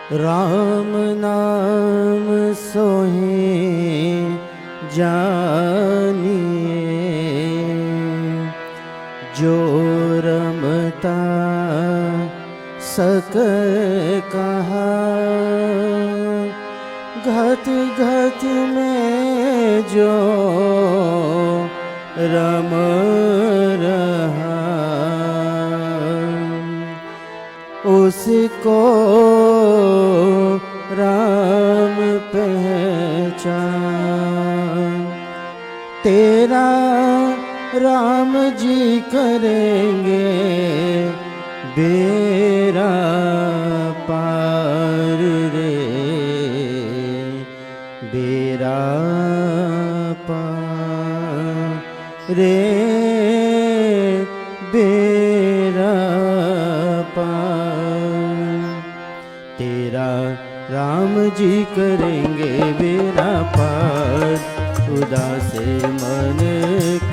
राम नाम सोहे जानिए, जो रमता सक कहा। घट घट में जो रम रहा, उसको राम पहचान। तेरा राम जी करेंगे बेरा पार रे, बेरा पार रे, बेरा पार। तेरा राम जी करेंगे बेरा पार, उदास मन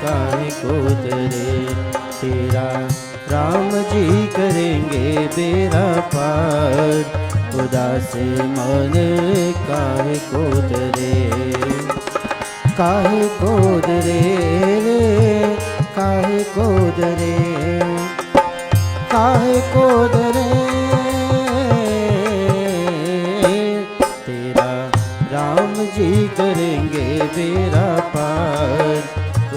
काहे को तरे। तेरा राम जी करेंगे बेरा पार, उदास मन काहे को तरे। काहे को तरे रे, काहे को तरे, काहे को तरे। तेरा राम जी करेंगे बेरा पार,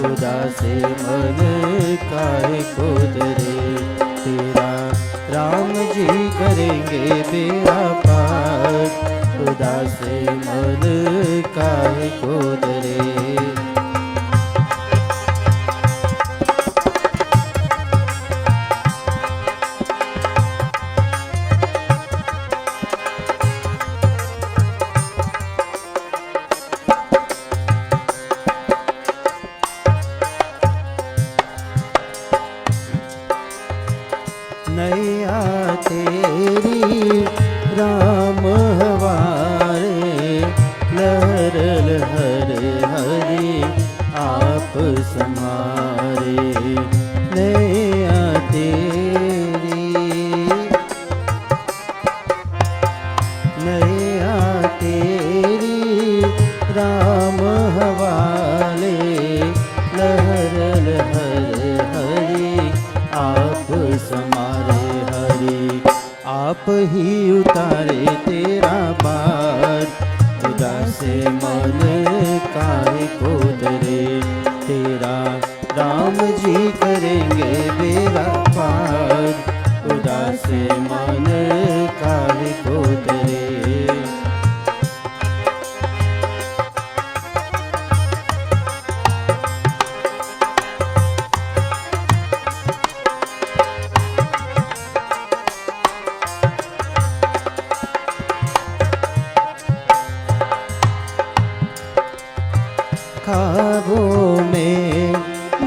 उदास मन काहे को तरे। तेरा राम जी करेंगे बेरा पार, उदास मन काहे को तरे। नैया तेरी राम हवारे, लहर लहर हरि आप समारे। नैया तेरी, नैया तेरी राम हवाले, लहर लहर हरि आप समारे। आप ही उतारे तेरा बार, उदास मन काहे को तरे। तेरा राम जी करेंगे बेरा पार, उदास मन काहे को तरे। ख्वाबों में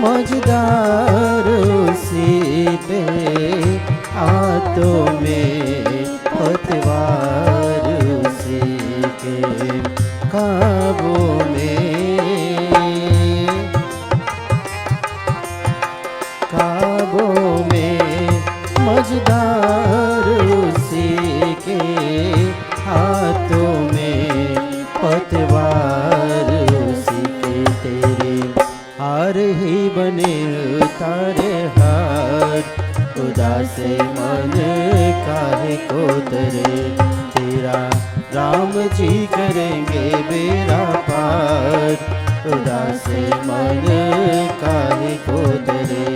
मझदार उसी पे, हाथों में पतवार उसी के। ख्वाबों में, ख्वाबों में मझदार उसी के, हाथों में पतवार उसी के। तेरे हार ही बने तारे हार, उदास मन काहे को तरे। तेरा राम जी करेंगे बेरा पार, उदास मन काहे को तरे।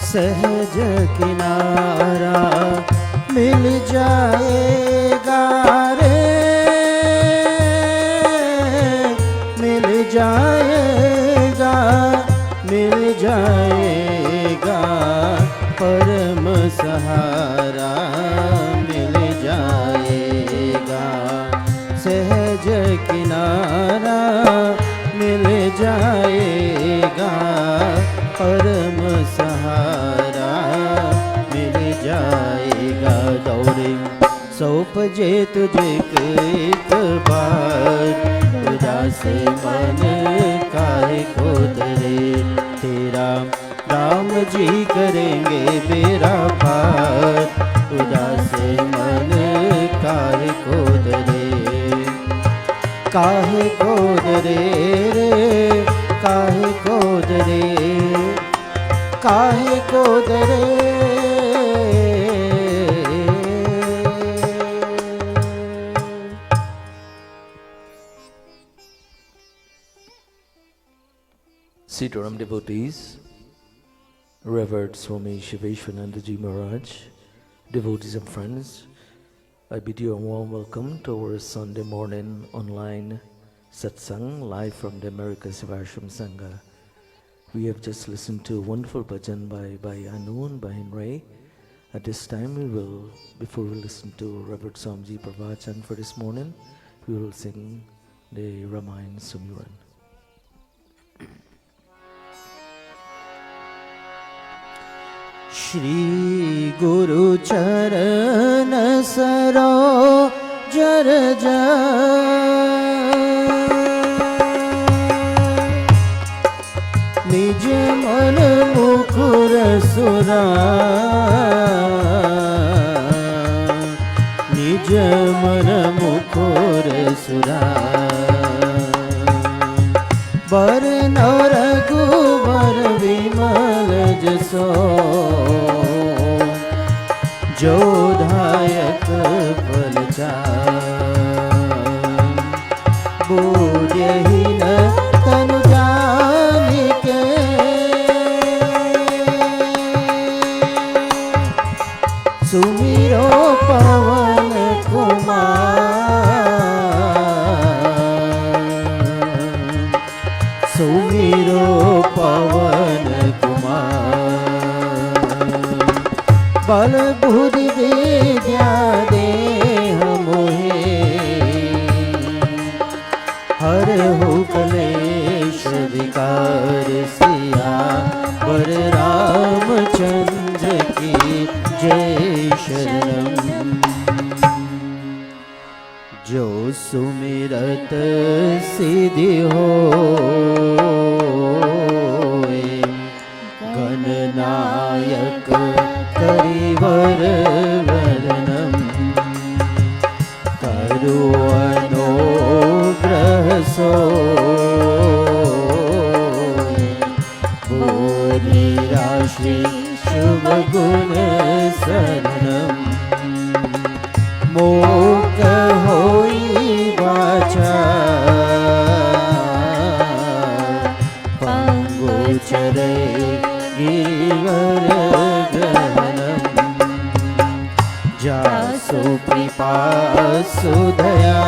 सहज किनारा मिल जाएगा रे, मिल जाएगा, मिल जाएगा। परम सहारा मिल जाएगा। सहज किनारा मिल जाएगा, परम सहारा मिल जे तुझे एक बार, उदास मन काहे को धरे। तेरा राम जी करेंगे बेड़ा पार, उदास मन काहे को धरे। काहे को धरे रे, काहे को धरे, काहे को धरे। Sitaram devotees, Revered Swami Shiveshwananda Ji Maharaj, devotees and friends, I bid you a warm welcome to our Sunday morning online satsang live from the America Sivashram Sangha. We have just listened to a wonderful bhajan by Anu and by Ray. At this time we will, before we listen to Revered Swamiji Pravachan for this morning, we will sing the Ramayana Sumiran. Shri गुरु चरण सरोजर निज मन मुकुर सुरा, निज मन मुकुर सुरा। बर नर रघुवर विमल जसो, जो धायक फल बूढ़हीन तनु जानिके, सुमिरो पवन कुमार, सुमिरो पवन कुमार। बल बुद्धि विद्या देह मोहे, हरहु क्लेश विकार सिया। वर रामचंद्र की जय शरणम। जो सुमिरत सिद्धि होए, गणनायक करिवर वरनम। करु अनुग्रह सोए, बोधि राशि शुभ गुण शरणम। मोक होई वाचा, पंगु चरे गिरिवर ग्रहणम। जासु कृपा सुदया,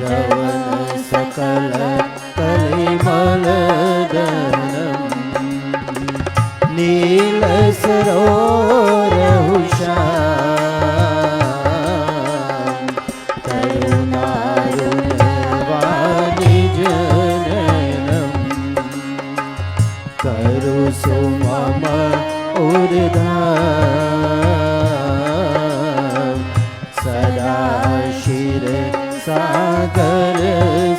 दवन सकल कलिमल दहनम। नील सरोवर श्याम, करुणारुण वाणिज नयनम। करु सुमम उर्धाम, सदा शिर सागर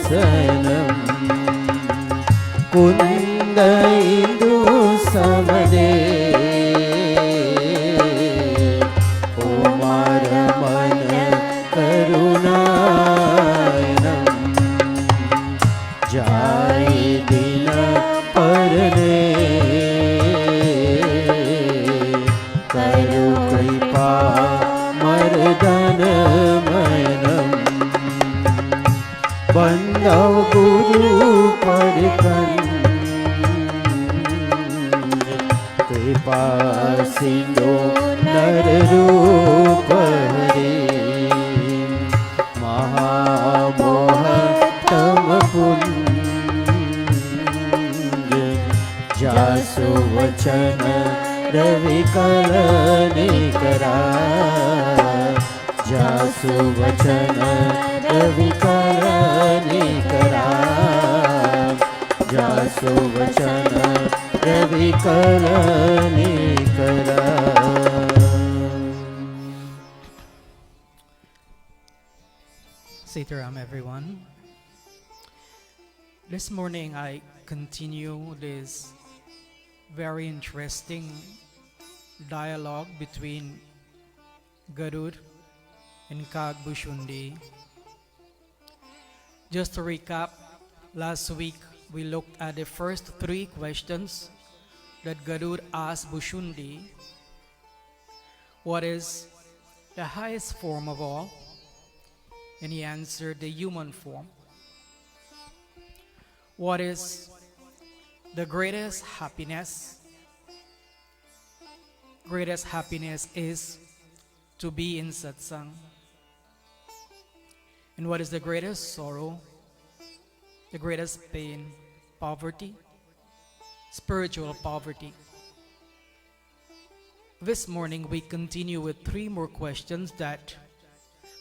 सनम। कुंद इंदु समदे, उमर मन करुणायनम। जाय दिन परने, करु कृपा मर्दन मयनम। बंदव गुरु परकन, कृपा सिंधु नर रूप हरे। महामोह तम पुंज, जासु वचन रवि कलनिकरा। जासु वचन रवि कलनिकरा, जासु वचन Ravi कलनिकरा। Sitaram, everyone. This morning I continue this very interesting dialogue between Garud and Kag Bushundi. Just to recap, last week we looked at the first three questions that Garud asked Bushundi. What is the highest form of all? And he answered the human form. What is the greatest happiness? Greatest happiness is to be in satsang. And what is the greatest sorrow? The greatest pain? Poverty, spiritual poverty. This morning we continue with three more questions that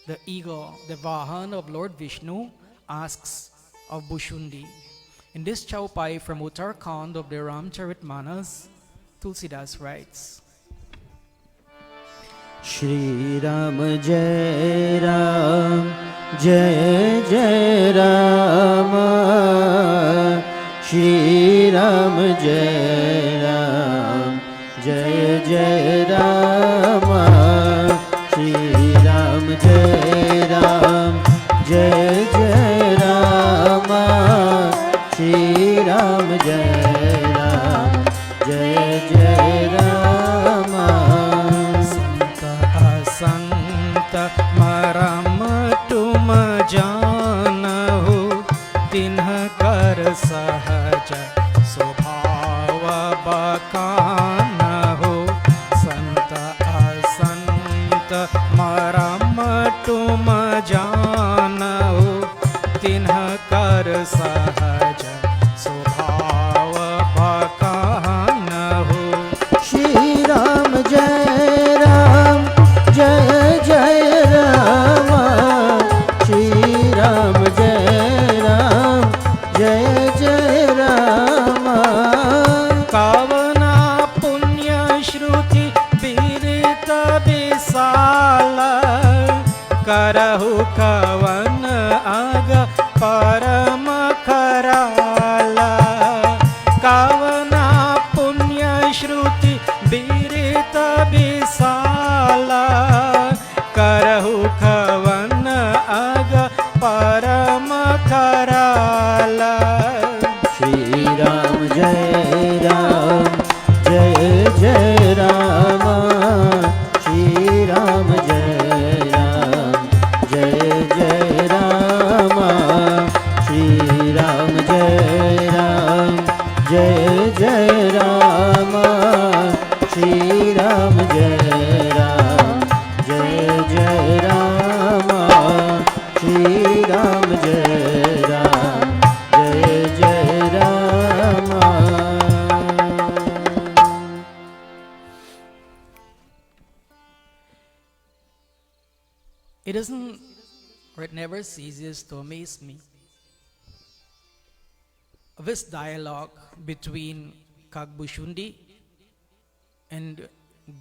the eagle, the Vahan of Lord Vishnu, asks of Bushundi. In this Chaupai from Uttarakhand of the Ramcharitmanas, Tulsidas writes, Shri Ram Jai Ram Jai Jai Ram Shri Ram Jai Ram Jai Jai Ram Shri Ram Jai Ram Jai Jai Ram Shri Ram Jai Ram Jai Jai Ram संत मरम तुम जानहु तिन्ह कर सहज स्वभाव बकानहु संत असंत मरम तुम जानहु तिन्ह कर सहज स्वभाव बकानहु Shri Ram Jai Ram Jai Jai Ram Shri Ram Jai Ram Jai Jai Ram कावना पुण्य श्रुति विदित विशाल करहु कवन अग परम कराला कावना पुण्य श्रुति विदित विशाल करहु कवन अग परम कराला Shri Ram Jai Ram Jai Jai Ram Shri Ram Jai Ram Jai Jai Ram Shri Ram Jai Ram Jai Jai Ram Shri Ram Jai Ram Jai Jai Ram Shri Ram Jai Ram Jai Jai Ram It doesn't, or it never ceases to amaze me. This dialogue between Kagbushundi and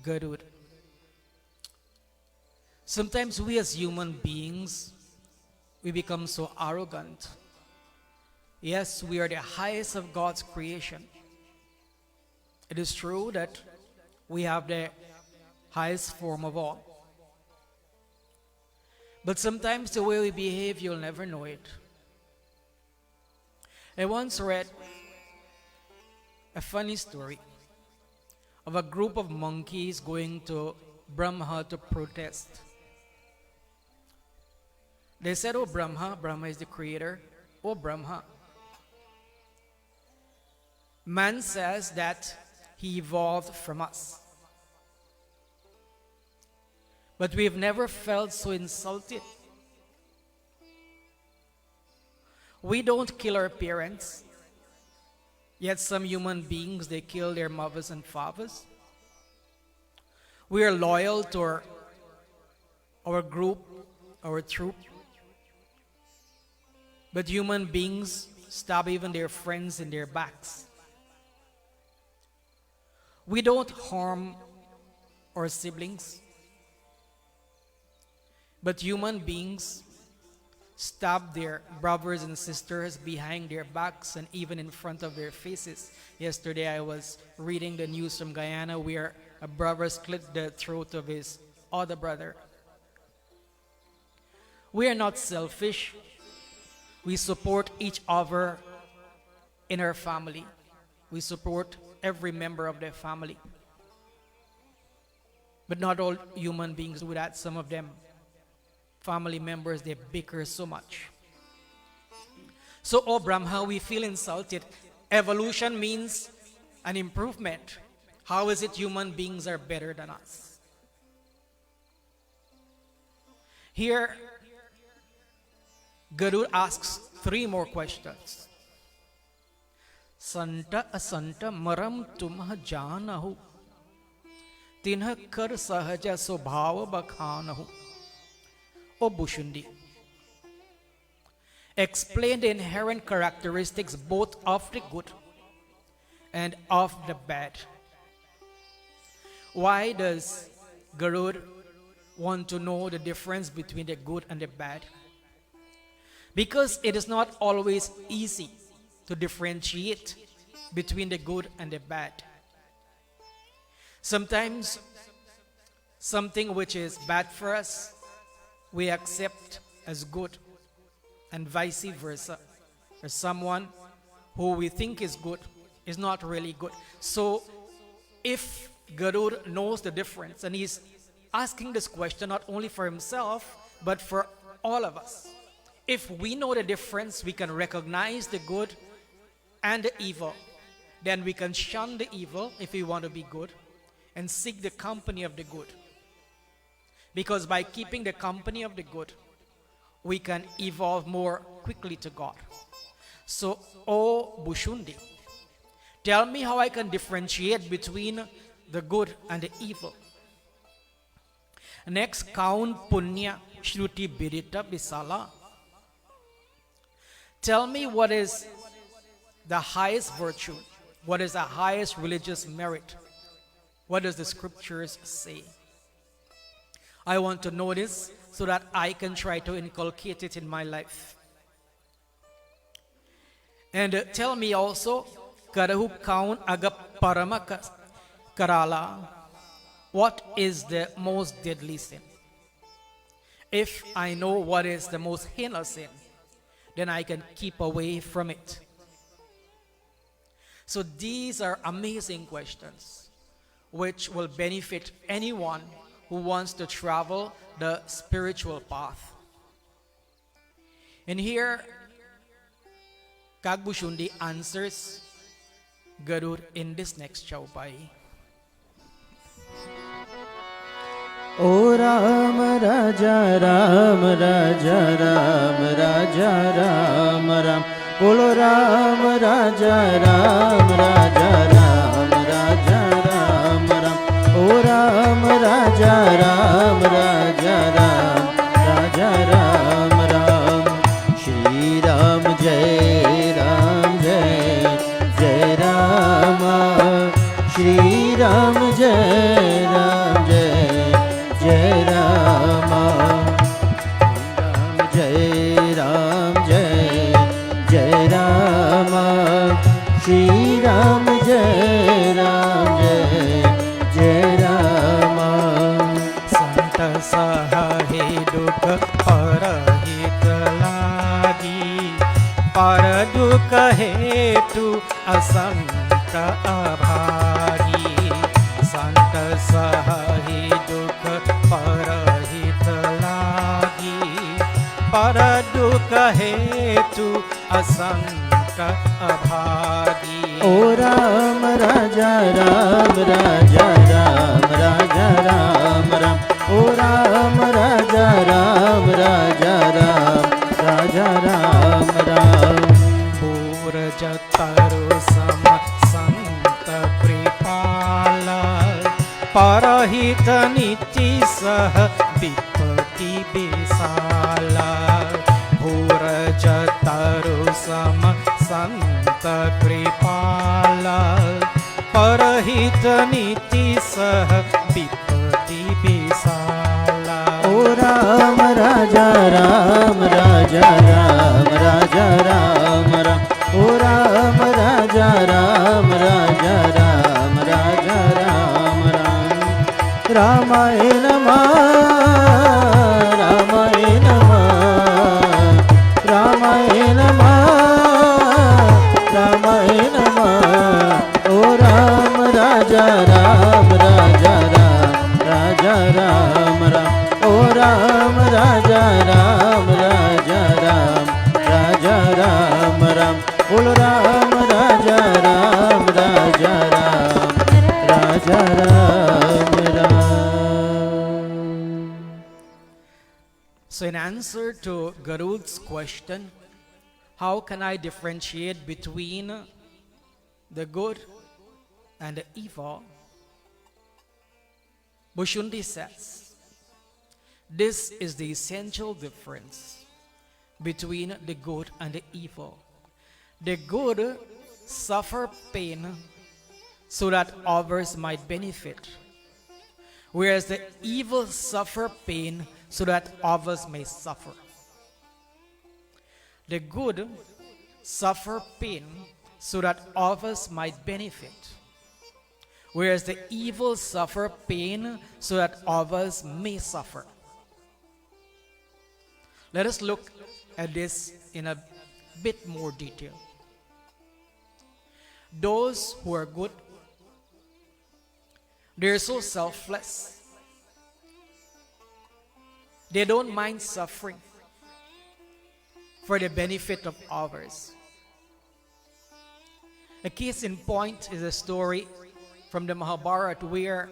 Garud. Sometimes we as human beings, we become so arrogant. Yes, we are the highest of God's creation. It is true that we have the highest form of all. But sometimes the way we behave, you'll never know it. I once read a funny story of a group of monkeys going to Brahma to protest. They said, "Oh Brahma, Brahma is the creator. Oh Brahma, man says that he evolved from us. But we've never felt so insulted. We don't kill our parents, yet some human beings, they kill their mothers and fathers. We are loyal to our group, our troop. But human beings stab even their friends in their backs. We don't harm our siblings. But human beings stab their brothers and sisters behind their backs and even in front of their faces. Yesterday I was reading the news from Guyana where a brother slit the throat of his other brother. We are not selfish. We support each other in our family. We support every member of their family. But not all human beings do that. Some of them, family members, they bicker so much. So, oh Brahma, we feel insulted. Evolution means an improvement. How is it human beings are better than us? Here, Garuda asks 3 more questions. Santa asanta maram tumah janahu, tinha kar sahaja sobhava bakhanahu. O Bhushundi, explain the inherent characteristics both of the good and of the bad. Why does Garuda want to know the difference between the good and the bad? Because it is not always easy to differentiate between the good and the bad. Sometimes something which is bad for us, we accept as good, and vice versa. Or someone who we think is good is not really good. So if Garuda knows the difference, and he's asking this question not only for himself, but for all of us. If we know the difference, we can recognize the good and the evil. Then we can shun the evil if we want to be good and seek the company of the good. Because by keeping the company of the good, we can evolve more quickly to God. So, O Bhushundi, tell me how I can differentiate between the good and the evil. Next, Kaun Punya Shruti Birita Bisala. Tell me what is the highest virtue, what is the highest religious merit. What does the scriptures say? I want to know this so that I can try to inculcate it in my life. And tell me also, Karahu Kaun Agap Parama Karala, what is the most deadly sin? If I know what is the most heinous sin, then I can keep away from it. So these are amazing questions which will benefit anyone who wants to travel the spiritual path. And here, Kag Bhushundi answers Garuda in this next chaupai. O Ram Raja Ram Raja Ram Raja Ram Ram, Bolo Ram Raja Ram Raja Ram Raja Ram Ram, O Ram Raja Ram Raja Ram Raja Ram Ram. Shri Ram Jai Ram Jai Jai Rama, Shri Ram Jai Ram Jai Jai Rama, Ram Jai Ram Jai Jai Rama, Shri Ram Jai Ram Jai Jai Rama. Sant sahahe dukh parahit lagi, par dukh hetu asanta abhagi. Sant sahahe dukh parahit lagi, par dukh hetu asanta abhagi. O Ram Raja Ram Raja Ram Raja Ram Ram, O Ram Raja Ram Raja Ram Raja Ram Ram. Purja taru sama santa kripala, parahita niti sah vipati bisala. Purja taru sama santa kripala, parahita niti sah vipati bisala. O Ram राजा राम राजा राम राजा राम राम ओ राम राजा राम राजा राम राजा राम राम रामाय नमः रामाय नमः रामाय नमः रामाय नमः ओ राम राजा राम राजा राम राजा राम राम ओ राम राजा राम राजा राम राजा राम राम बोलो राम राजा राम राजा राम राजा Ram Ram. So, in answer to Garud's question, how can I differentiate between the good and the evil? Bhushundi says, this is the essential difference between the good and the evil. The good suffer pain so that others might benefit, whereas the evil suffer pain so that others may suffer. The good suffer pain so that others might benefit, whereas the evil suffer pain so that others may suffer. Let us look at this in a bit more detail. Those who are good, they're so selfless. They don't mind suffering for the benefit of others. A case in point is a story from the Mahabharata where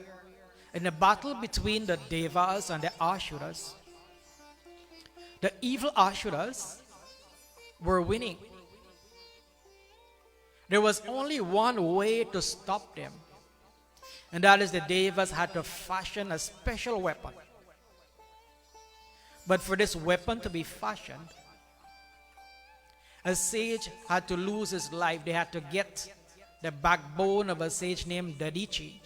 in a battle between the Devas and the Asuras, the evil Asuras were winning. There was only one way to stop them, and that is the Devas had to fashion a special weapon. But for this weapon to be fashioned, a sage had to lose his life. They had to get the backbone of a sage named Dadichi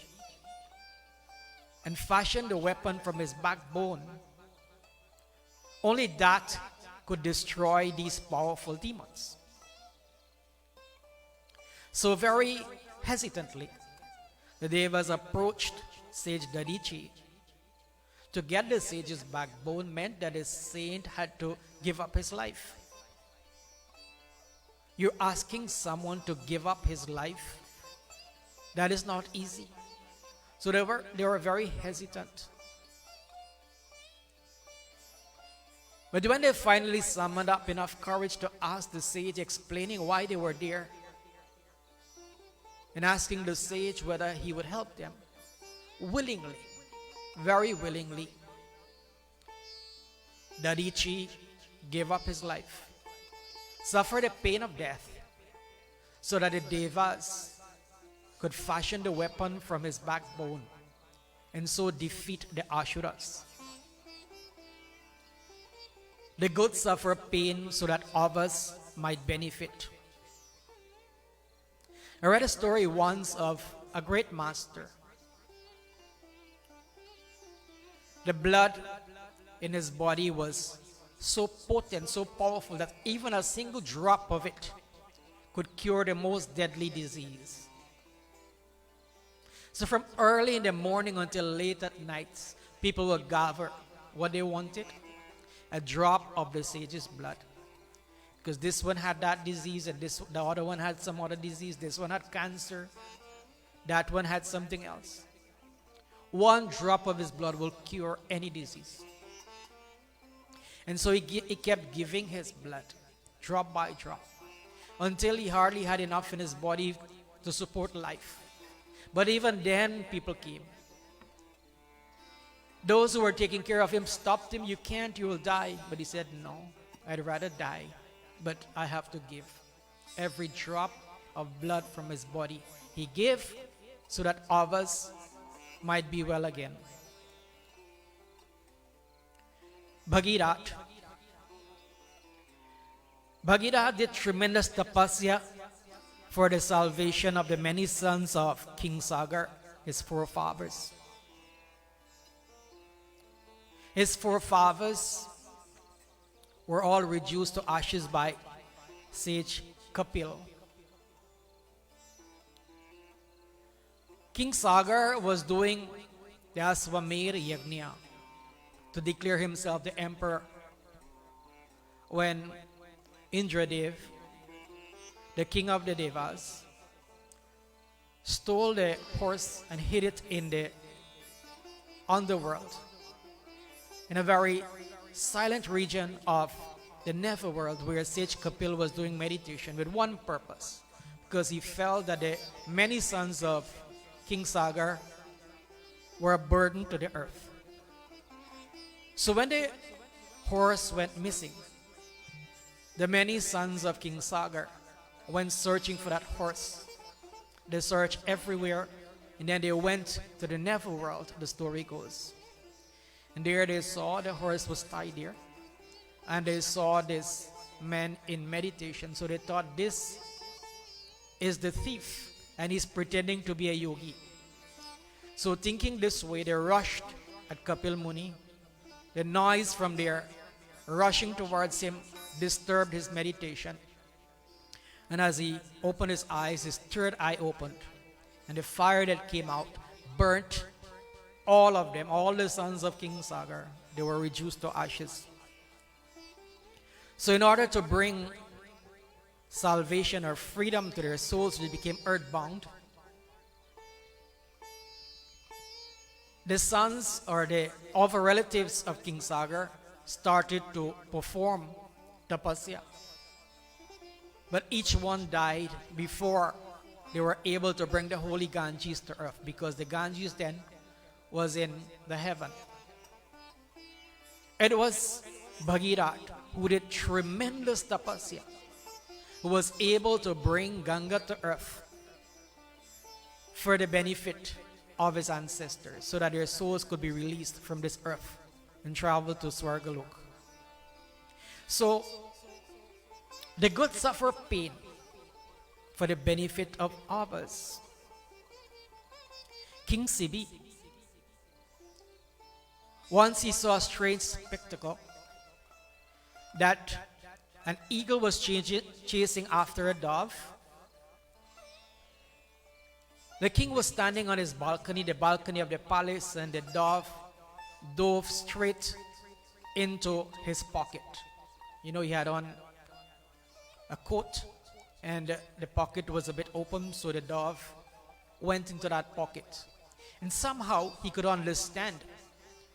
and fashion the weapon from his backbone. Only that could destroy these powerful demons. So very hesitantly, the Devas approached sage Dadichi. To get the sage's backbone meant that the saint had to give up his life. You're asking someone to give up his life? That is not easy. So they were very hesitant. But when they finally summoned up enough courage to ask the sage, explaining why they were there, and asking the sage whether he would help them, willingly, very willingly, Dadichi gave up his life, suffered the pain of death, so that the Devas could fashion the weapon from his backbone and so defeat the Asuras. The good suffer pain so that others might benefit. I read a story once of a great master. The blood in his body was so potent, so powerful that even a single drop of it could cure the most deadly disease. So from early in the morning until late at night, people would gather what they wanted, a drop of the sage's blood. Because this one had that disease, and the other one had some other disease. This one had cancer. That one had something else. One drop of his blood will cure any disease. And so he kept giving his blood, drop by drop, until he hardly had enough in his body to support life. But even then, people came. Those who were taking care of him stopped him. You can't, you will die. But he said, no, I'd rather die. But I have to give every drop of blood from his body. He gave so that others might be well again. Bhagirath did tremendous tapasya for the salvation of the many sons of King Sagar, his forefathers. his forefathers were all reduced to ashes by sage Kapil. King Sagar was doing the Aswamedh Yagna to declare himself the emperor when Indradev, the king of the Devas, stole the horse and hid it in the underworld, in a very silent region of the netherworld where sage Kapil was doing meditation with one purpose, because he felt that the many sons of King Sagar were a burden to the earth. So when the horse went missing, the many sons of King Sagar went searching for that horse. They searched everywhere, and then they went to the netherworld, the story goes. And there they saw the horse was tied there, and they saw this man in meditation. So they thought, this is the thief, and he's pretending to be a yogi. So thinking this way, they rushed at Kapil Muni. The noise from there rushing towards him disturbed his meditation. And as he opened his eyes, his third eye opened, and the fire that came out burnt all of them, all the sons of King Sagar. They were reduced to ashes. So in order to bring salvation or freedom to their souls, they became earthbound. The sons or the other relatives of King Sagar started to perform tapasya. But each one died before they were able to bring the holy Ganges to earth, because the Ganges then was in the heaven. It was Bhagirath who did tremendous tapasya, who was able to bring Ganga to earth for the benefit of his ancestors, so that their souls could be released from this earth and travel to Swargalok. So the good suffer pain for the benefit of others. King Sibi, once he saw a strange spectacle that an eagle was chasing after a dove. The king was standing on his balcony, the balcony of the palace, and the dove dove straight into his pocket. You know, he had on a coat, and the pocket was a bit open, so the dove went into that pocket. And somehow he could understand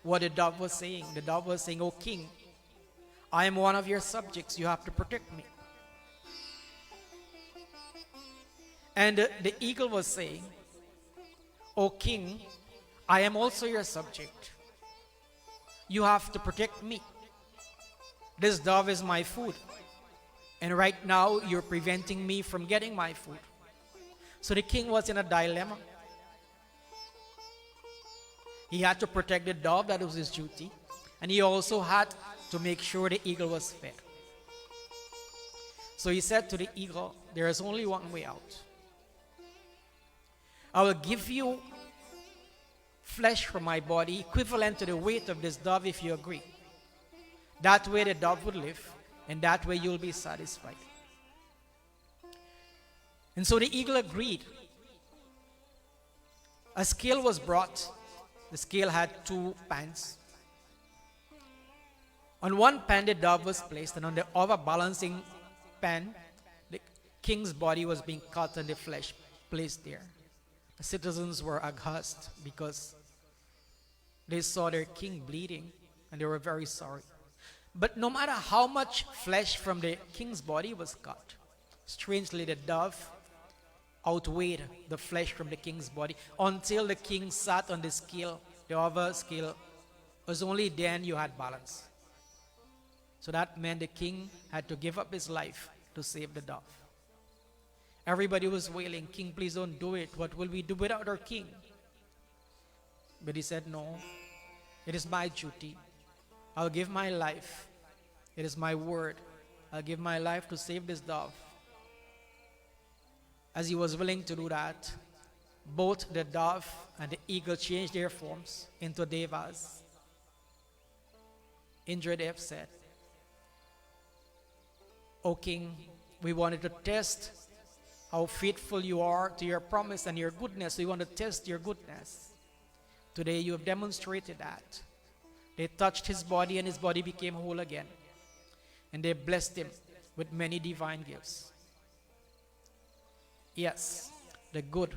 what the dove was saying. The dove was saying, "Oh king, I am one of your subjects, you have to protect me." And the eagle was saying, "Oh king, I am also your subject. You have to protect me. This dove is my food. And right now you're preventing me from getting my food." So the king was in a dilemma. He had to protect the dove, that was his duty. And he also had to make sure the eagle was fed. So he said to the eagle, "There is only one way out. I will give you flesh from my body equivalent to the weight of this dove if you agree. That way the dove would live, and that way you'll be satisfied." And so the eagle agreed. A scale was brought. The scale had 2 pans. On one pan the dove was placed, and on the other balancing pan the king's body was being cut and the flesh placed there. The citizens were aghast because they saw their king bleeding, and they were very sorry. But no matter how much flesh from the king's body was cut, strangely the dove outweighed the flesh from the king's body, until the king sat on the scale, the other scale. It was only then you had balance. So that meant the king had to give up his life to save the dove. Everybody was wailing, "King, please don't do it. What will we do without our king?" But he said, "No, it is my duty. I'll give my life. It is my word. I'll give my life to save this dove." As he was willing to do that, both the dove and the eagle changed their forms into devas. Indradev said, "O king, we wanted to test how faithful you are to your promise and your goodness. We want to test your goodness. Today you have demonstrated that." They touched his body and his body became whole again. And they blessed him with many divine gifts. Yes, the good,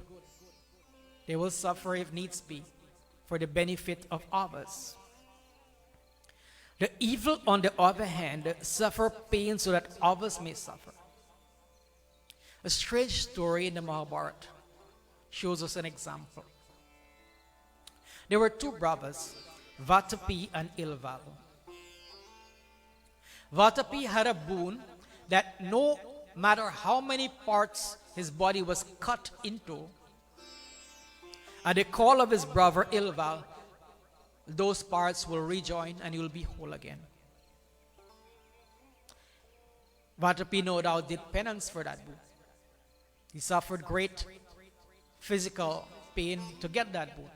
they will suffer if needs be for the benefit of others. The evil, on the other hand, suffer pain so that others may suffer. A strange story in the Mahabharata shows us an example. There were two brothers, Vatapi and Ilval. Vatapi had a boon that no matter how many parts his body was cut into, at the call of his brother Ilval, those parts will rejoin and he will be whole again. Vatapi no doubt did penance for that boon. He suffered great physical pain to get that boon.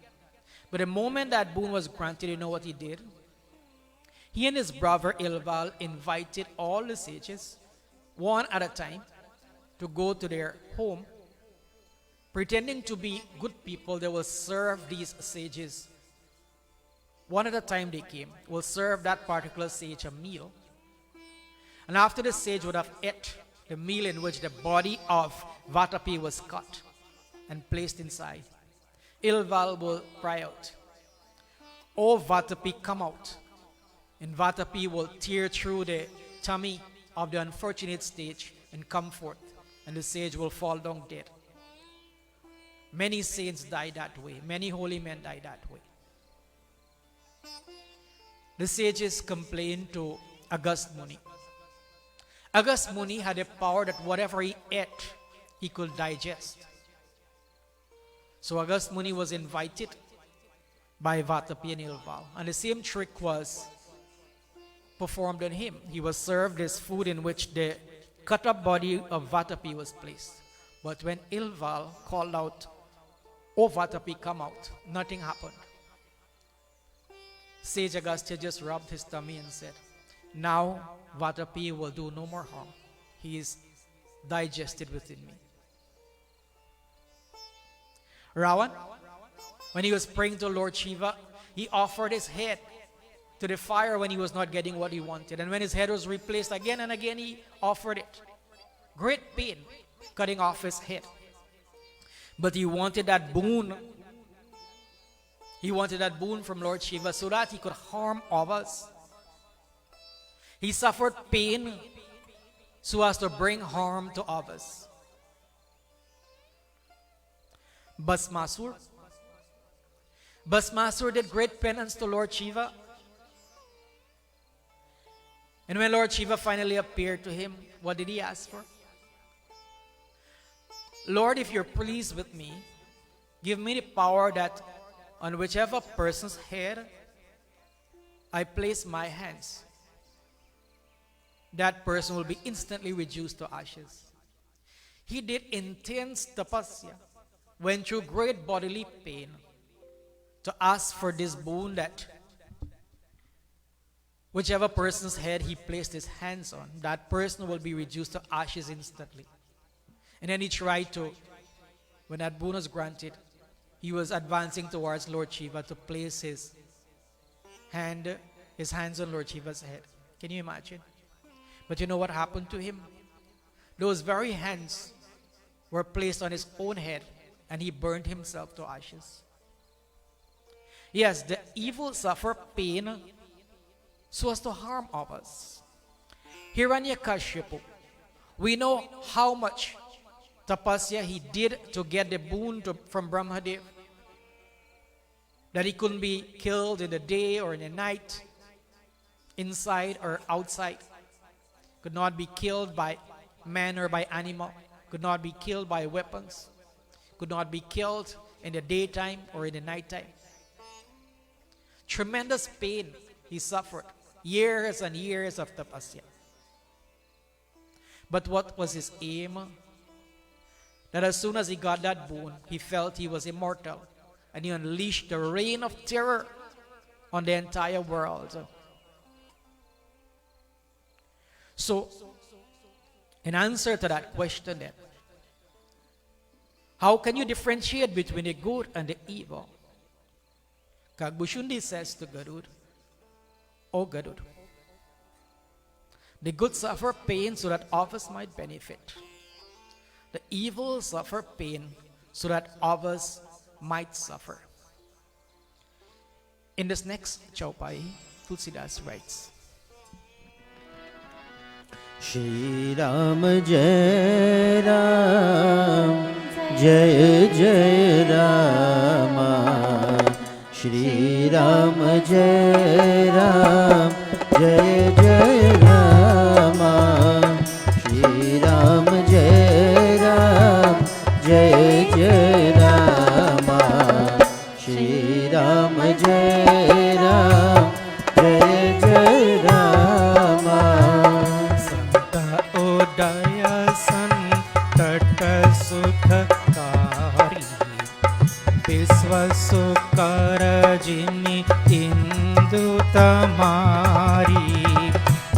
But the moment that boon was granted, you know what he did? He and his brother Ilval invited all the sages, one at a time, to go to their home. Pretending to be good people, they will serve these sages. One at a time they came, will serve that particular sage a meal. And after the sage would have ate the meal in which the body of Vatapi was cut and placed inside, Ilval will cry out, "Oh Vatapi, come out." And Vatapi will tear through the tummy of the unfortunate sage and come forth, and the sage will fall down dead. Many saints died that way. Many holy men died that way. The sages complained to Agast Muni. Agast Muni had a power that whatever he ate, he could digest. So Agast Muni was invited by Vatapi and Ilval, and the same trick was performed on him. He was served this food in which the cut up body of Vatapi was placed. But when Ilval called out, "Oh Vatapi, come out," nothing happened. Sage Agastya just rubbed his tummy and said, "Now Vatapi will do no more harm. He is digested within me." Ravan, when he was praying to Lord Shiva, he offered his head to the fire when he was not getting what he wanted. And when his head was replaced again and again, he offered it. Great pain cutting off his head. But he wanted that boon. He wanted that boon from Lord Shiva so that he could harm others. He suffered pain so as to bring harm to others. Bhasmasur did great penance to Lord Shiva. And when Lord Shiva finally appeared to him, what did he ask for? "Lord, if you're pleased with me, give me the power that on whichever person's head I place my hands, that person will be instantly reduced to ashes." He did intense tapasya, went through great bodily pain to ask for this boon that whichever person's head he placed his hands on, that person will be reduced to ashes instantly. And then he tried to, when that boon was granted, he was advancing towards Lord Shiva to place his hands on Lord Shiva's head. Can you imagine? But you know what happened to him? Those very hands were placed on his own head, and he burned himself to ashes. Yes, the evil suffer pain so as to harm others. Hiranyakashipu, we know how much tapasya he did to get the boon from Brahmadev, that he couldn't be killed in the day or in the night, inside or outside, could not be killed by man or by animal, could not be killed by weapons, could not be killed in the daytime or in the nighttime. Tremendous pain he suffered, years and years of tapasya. But what was his aim? That as soon as he got that boon, he felt he was immortal, and he unleashed the reign of terror on the entire world. So, in answer to that question then, how can you differentiate between the good and the evil? Kag Bushundi says to Garud, "O Garud, the good suffer pain so that others might benefit. The evil suffer pain so that others might suffer." In this next chaupai, Tulsidas writes, Shri Ram Jai Ram Jai Jai Rama Shri Ram Jai Ram Jai Jai Rama Shri Ram Jai Ram Jai Jai Rama Shri Ram Jai Ram Jai Jai Rama Santa Udaya Santata Sukhakari Visvasukara Jimi Indu Tamari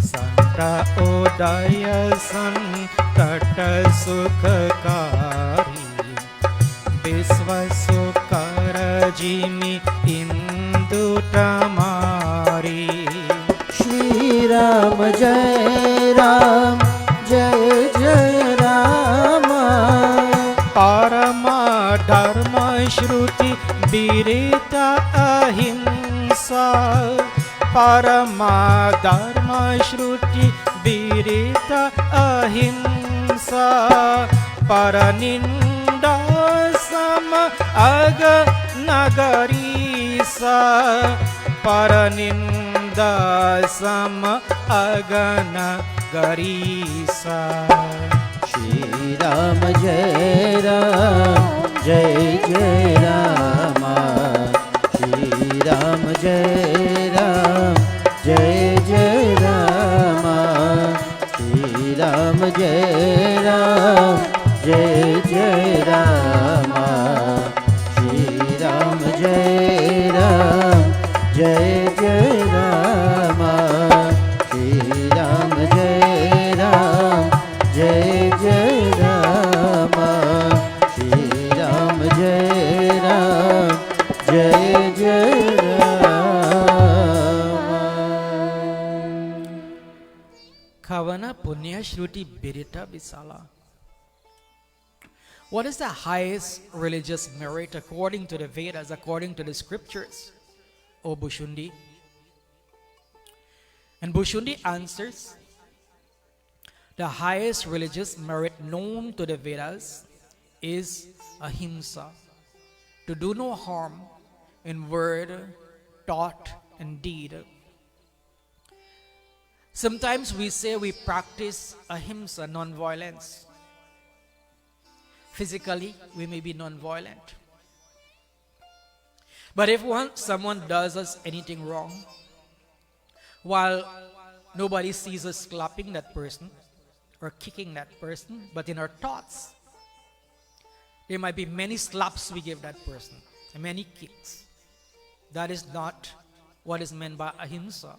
Santa Udaya Santata Sukhakari Visvasukara Jimi Indu Tamari Shri Ram Jai Ram Jai Jai Rama Parama Dharma Shruti Virita Ahimsa Parama Dharma Shruti Virita Ahimsa Paraninda Sama Aga Nagarisa Paraninda Sama Agana Garisa Shri Ram Jai Ram Jai Jai Rama Shri Ram Jai Ram Jai Jai Rama Shri Ram Jai Ram Jai Jai Rama Shri Ram Jai Ram Jai Jai Rama Shri Ram Jai Ram Jai Jai Rama Shri Ram Jai Ram Jai Jai Rama Kavana Punya Shruti Birita Visala. What is the highest religious merit according to the Vedas, according to the scriptures, O Bushundi? And Bushundi answers, the highest religious merit known to the Vedas is ahimsa, to do no harm in word, thought, and deed. Sometimes we say we practice ahimsa, non-violence. Physically, we may be non-violent. But if someone does us anything wrong, while nobody sees us slapping that person or kicking that person, but in our thoughts, there might be many slaps we give that person and many kicks. That is not what is meant by ahimsa.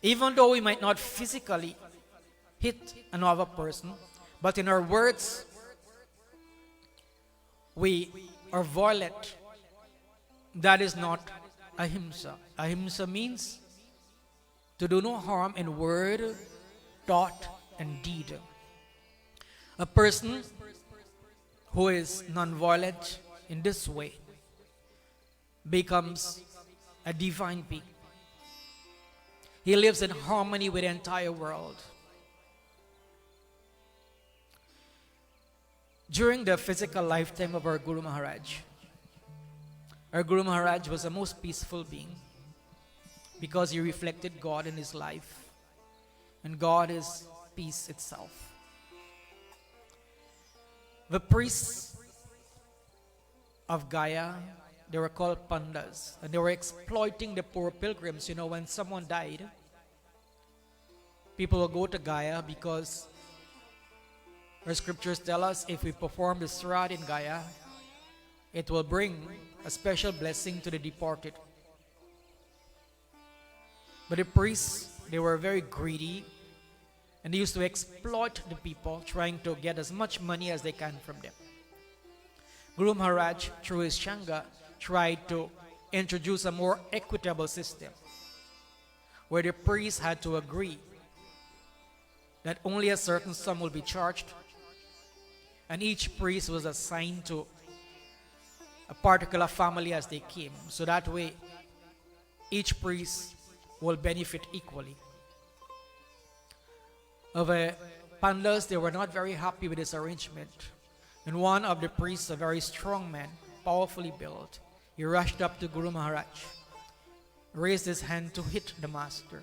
Even though we might not physically hit another person, but in our words, we are violent. That is not ahimsa. Ahimsa means to do no harm in word, thought, and deed. A person who is non-violent in this way becomes a divine being. He lives in harmony with the entire world. During the physical lifetime of our Guru Maharaj was the most peaceful being because he reflected God in his life, and God is peace itself. The priests of Gaya, they were called pandas, and they were exploiting the poor pilgrims. You know, when someone died, people will go to Gaya because our scriptures tell us if we perform the Srad in Gaya, it will bring a special blessing to the departed. But the priests they were very greedy, and they used to exploit the people, trying to get as much money as they can from them. Guru Maharaj, through his Shanga, tried to introduce a more equitable system where the priests had to agree that only a certain sum will be charged, and each priest was assigned to a particular family as they came. So that way, each priest will benefit equally. However, Pandas, they were not very happy with this arrangement. And one of the priests, a very strong man, powerfully built, he rushed up to Guru Maharaj, raised his hand to hit the master.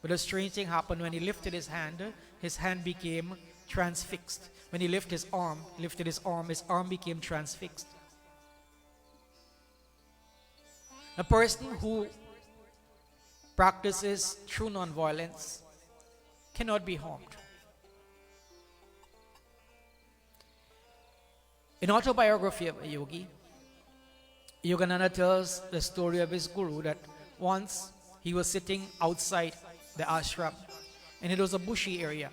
But a strange thing happened. When he lifted his hand became transfixed. When he lifted his arm, his arm became transfixed. A person who practices true non-violence cannot be harmed. In Autobiography of a Yogi, Yogananda tells the story of his guru that once he was sitting outside the ashram, and it was a bushy area.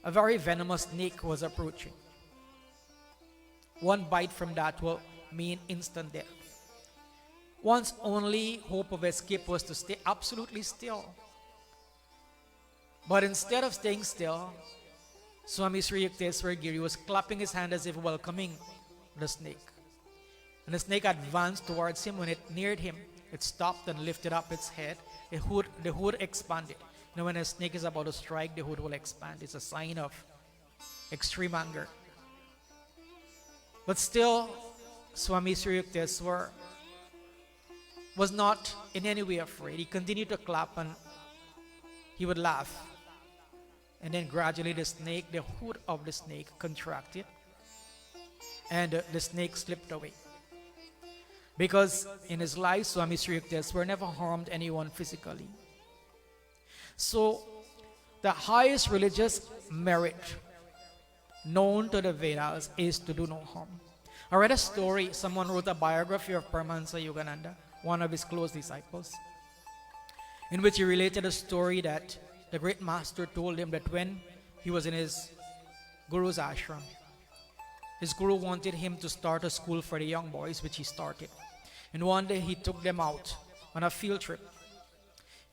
A very venomous snake was approaching. One bite from that will mean instant death. One's only hope of escape was to stay absolutely still. But instead of staying still, Swami Sri Yukteswar Giri was clapping his hand as if welcoming the snake. And the snake advanced towards him. When it neared him, it stopped and lifted up its head. The hood expanded. Now when a snake is about to strike, the hood will expand. It's a sign of extreme anger. But still, Swami Sri Yukteswar was not in any way afraid. He continued to clap and he would laugh. And then gradually the hood of the snake contracted and the snake slipped away. Because in his life, Swami Sri Yukteswar never harmed anyone physically. So, the highest religious merit known to the Vedas is to do no harm. I read a story, someone wrote a biography of Paramahansa Yogananda, one of his close disciples, in which he related a story that the great master told him that when he was in his guru's ashram, his guru wanted him to start a school for the young boys, which he started. And one day he took them out on a field trip,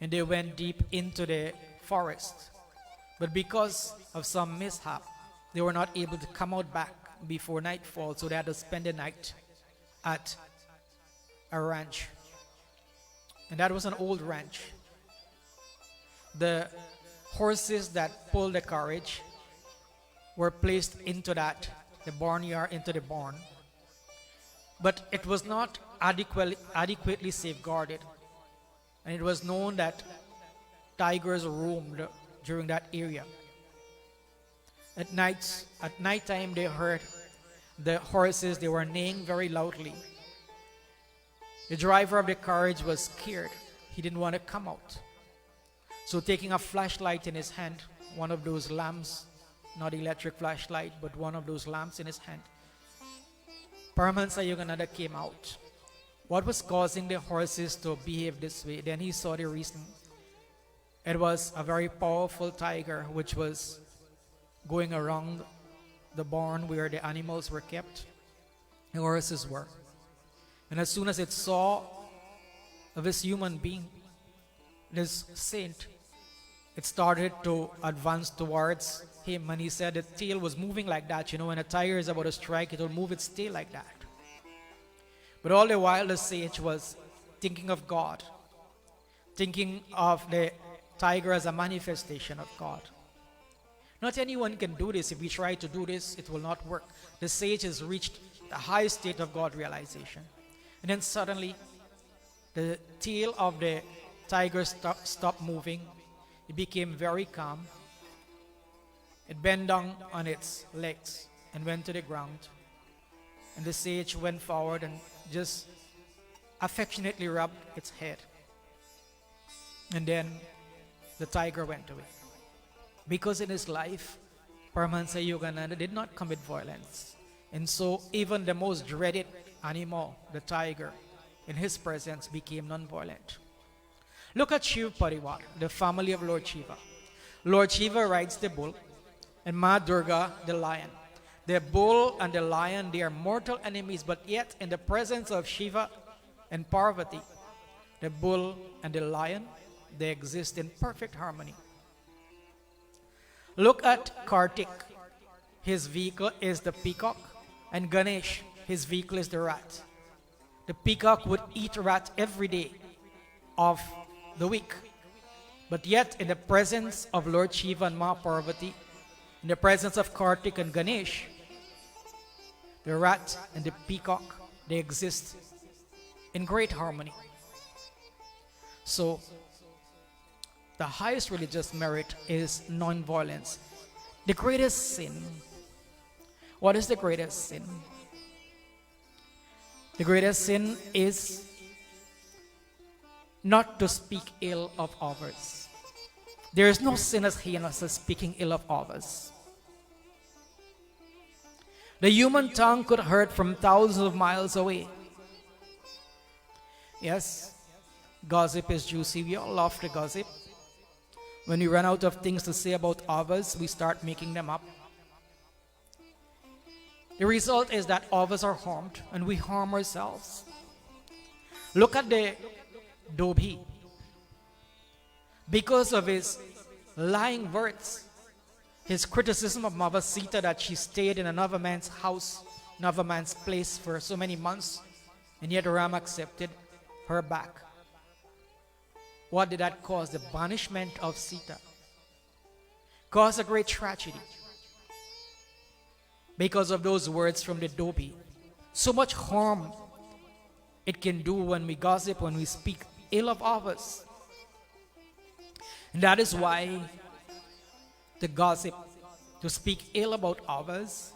and they went deep into the forest. But because of some mishap, they were not able to come out back before nightfall, so they had to spend the night at a ranch. And that was an old ranch. The horses that pulled the carriage were placed into the barnyard, into the barn. But it was not adequately safeguarded. And it was known that tigers roamed during that area. At nighttime they heard the horses, they were neighing very loudly. The driver of the carriage was scared. He didn't want to come out. So taking a flashlight in his hand, one of those lamps, not electric flashlight, but one of those lamps in his hand, Paramahansa Yogananda came out. What was causing the horses to behave this way? Then he saw the reason. It was a very powerful tiger which was going around the barn where the animals were kept, the horses were. And as soon as it saw of this human being, this saint, it started to advance towards him. And he said the tail was moving like that. You know, when a tiger is about to strike, it will move its tail like that. But all the while the sage was thinking of God, thinking of the tiger as a manifestation of God. Not anyone can do this. If we try to do this, it will not work. The sage has reached the highest state of God realization. And then suddenly, the tail of the tiger stopped moving. It became very calm. It bent down on its legs and went to the ground. And the sage went forward and just affectionately rubbed its head. And then the tiger went away. Because in his life, Paramahansa Yogananda did not commit violence. And so even the most dreaded animal, the tiger, in his presence became non-violent. Look at Shiv Parivar, the family of Lord Shiva. Lord Shiva rides the bull, and Ma Durga the lion. The bull and the lion, they are mortal enemies, but yet in the presence of Shiva and Parvati, the bull and the lion, they exist in perfect harmony. Look at Kartik. His vehicle is the peacock, and Ganesh, his vehicle is the rat. The peacock would eat rat every day of the week. But yet, in the presence of Lord Shiva and Ma Parvati, in the presence of Kartik and Ganesh, the rat and the peacock, they exist in great harmony. So, the highest religious merit is non-violence. The greatest sin. What is the greatest sin? The greatest sin is not to speak ill of others. There is no sin as heinous as speaking ill of others. The human tongue could hurt from thousands of miles away. Yes, gossip is juicy. We all love to gossip. When we run out of things to say about others, we start making them up. The result is that others are harmed and we harm ourselves. Look at the Dobhi. Because of his lying words, his criticism of Mother Sita that she stayed in another man's house, another man's place for so many months, and yet Ram accepted her back. What did that cause? The banishment of Sita. Caused a great tragedy. Because of those words from the Dobhi. So much harm it can do when we gossip, when we speak ill of others. And that is why the gossip, to speak ill about others,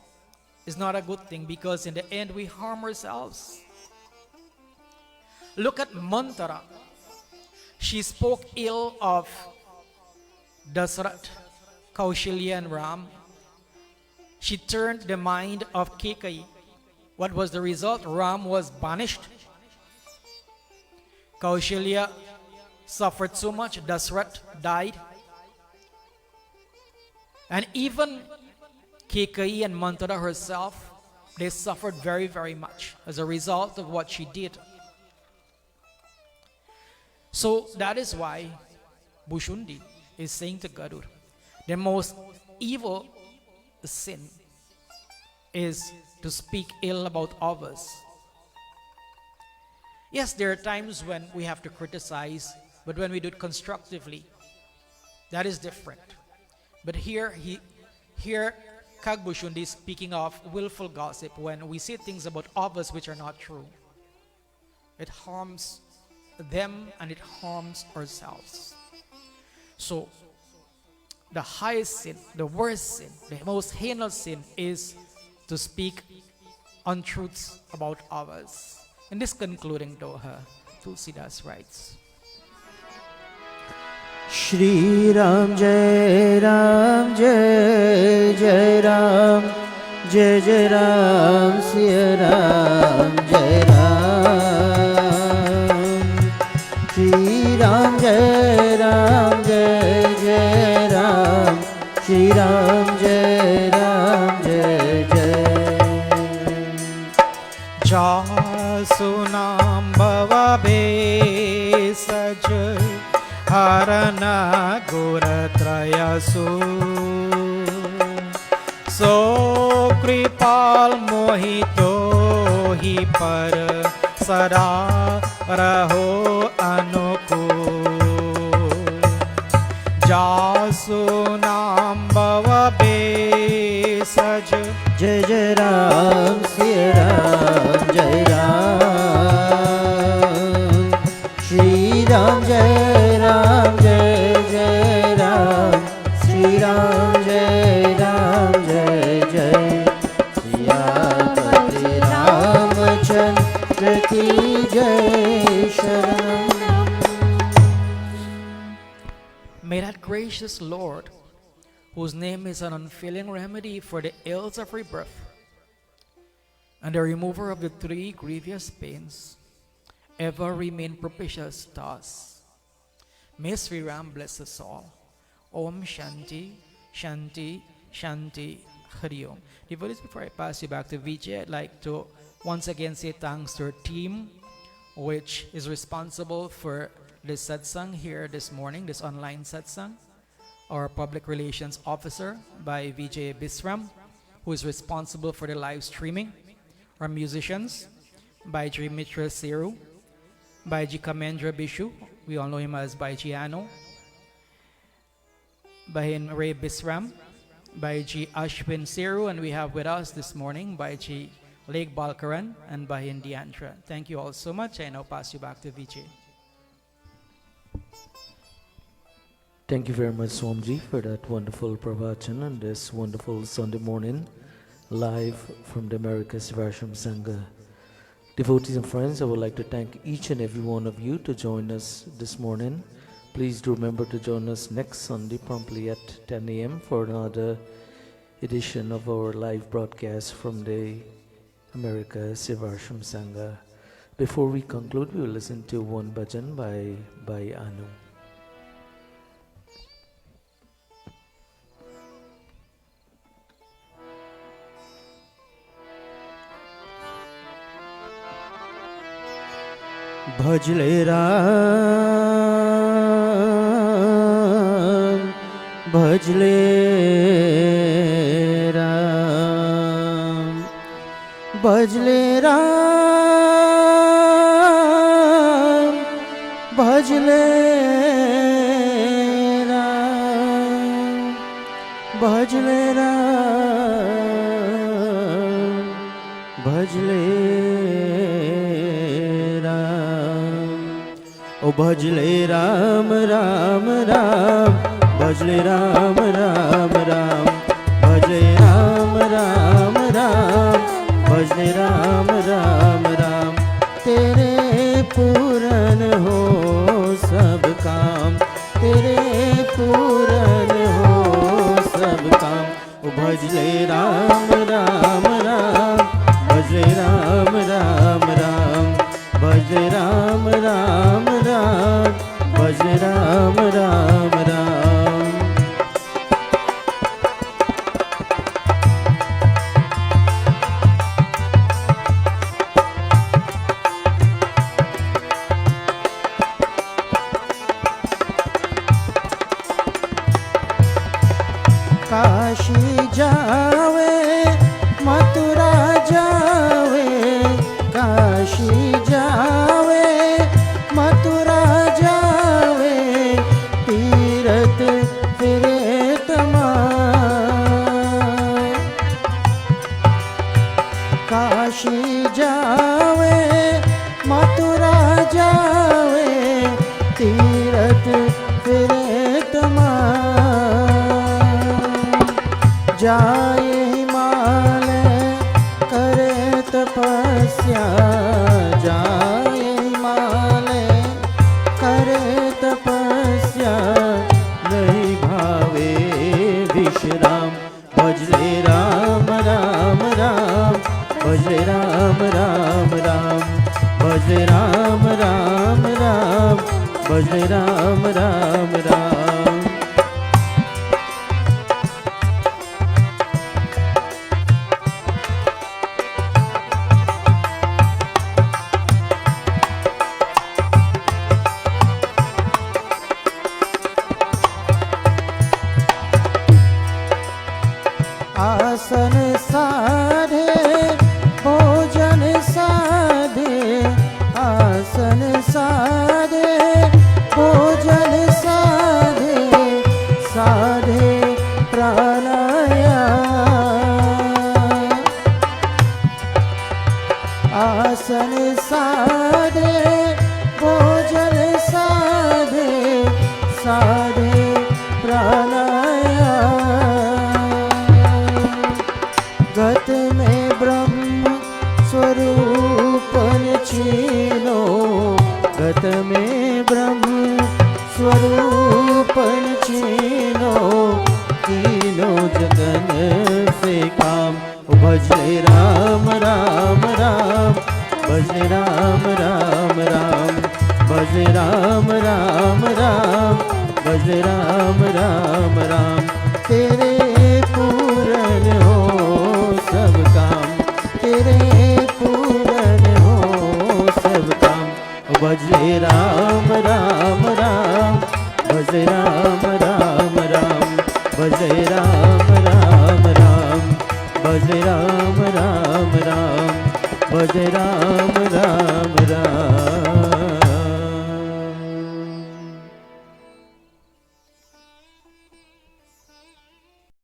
is not a good thing, because in the end we harm ourselves. Look at Mantara. She spoke ill of Dasarath, Kaushalya and Ram. She turned the mind of Kekai. What was the result? Ram was banished. Kaushalya suffered so much. Dasarath died. And even Kekai and Mantara herself, they suffered very, very much as a result of what she did. So that is why Bhushundi is saying to Garuda, the most evil sin is to speak ill about others. Yes, there are times when we have to criticize, but when we do it constructively, that is different. But here Kagbhushundi is speaking of willful gossip, when we say things about others which are not true. It harms them and it harms ourselves. So, the highest sin, the worst sin, the most heinous sin is to speak untruths about others. In this concluding doha, Tulsidas writes, Shri Ram Jai Ram Jai Jai Ram Jai Jai Ram Siya Ram Jai Ram Shri Ram Jai Ram Jai Jai Ram Shri Ram Jai Ram Jai Jai Jasunam Bhava Besaj Harana Guratrayasu So Kripal Mohito Hi Par Sada Raho Anukul Jasunam Bhava Besaj Jai Jai Ram Siya Ram Jai Ram Shri Ram Jai Ram Jai Jai Ram Shri Ram Jai Ram Jai Jai Siyapati Ramachandra Ki Jai Sharanam. May that gracious Lord, whose name is an unfailing remedy for the ills of rebirth and the remover of the three grievous pains, ever remain propitious to us. May Sri Ram bless us all. Om Shanti, Shanti, Shanti, Hari Om. Devotees, before I pass you back to Vijay, I'd like to once again say thanks to our team, which is responsible for this satsang here this morning, this online satsang. Our public relations officer by Vijay Bisram, who is responsible for the live streaming. Our musicians by J. Mitra Seru, by G. Kamendra Bishu, we all know him as by Giano, by Ray Bisram, by G. Ashwin Seru, and we have with us this morning by G. Lake Balkaran and by Indiantra. Thank you all so much. I now pass you back to Vijay. Thank you very much, Swamji, for that wonderful pravachan on this wonderful Sunday morning, live from the Americas Sivarsham Sangha. Devotees and friends, I would like to thank each and every one of you to join us this morning. Please do remember to join us next Sunday promptly at 10 a.m. for another edition of our live broadcast from the Americas Sivarsham Sangha. Before we conclude, we will listen to one bhajan by Anu. भजले राम भजले राम भजले राम भजले राम भजले राम भजले ओ भजले राम राम राम भजले राम राम राम भजले राम राम राम भजले राम राम राम तेरे पूरन हो सब काम तेरे पूरन हो सब काम ओ भजले राम राम राम भजले राम राम राम भजले राम राम राम भजले राम राम राम काशी जावे मथुरा जावे काशी जावे मथुरा जावे तीरथ फिरे तमाम काशी जावे मथुरा जावे तीरथ फिरे तमाम जाए हिमालय करे तपस्या जाए हिमालय करे तपस्या नहीं भावे विश्राम भजले राम राम राम भजले राम राम राम भजले राम राम राम भजले राम राम राम आसन साधे भोजन साधे आसन साधे भोजन साधे साधे प्राणायाम आसन साधे भोजन साधे साधे प्राणायाम गत में ब्रह्म स्वरूपन छीनो गत में ब्रह्म स्वरूपन छीनो तीनों जगन से काम भजले राम राम राम भजले राम राम राम भज राम राम राम, भज राम राम राम। तेरे पूरन हो सब काम, तेरे पूरन हो सब काम। भज राम राम राम, भज राम राम राम, भज राम राम राम, भज राम राम राम, भज राम राम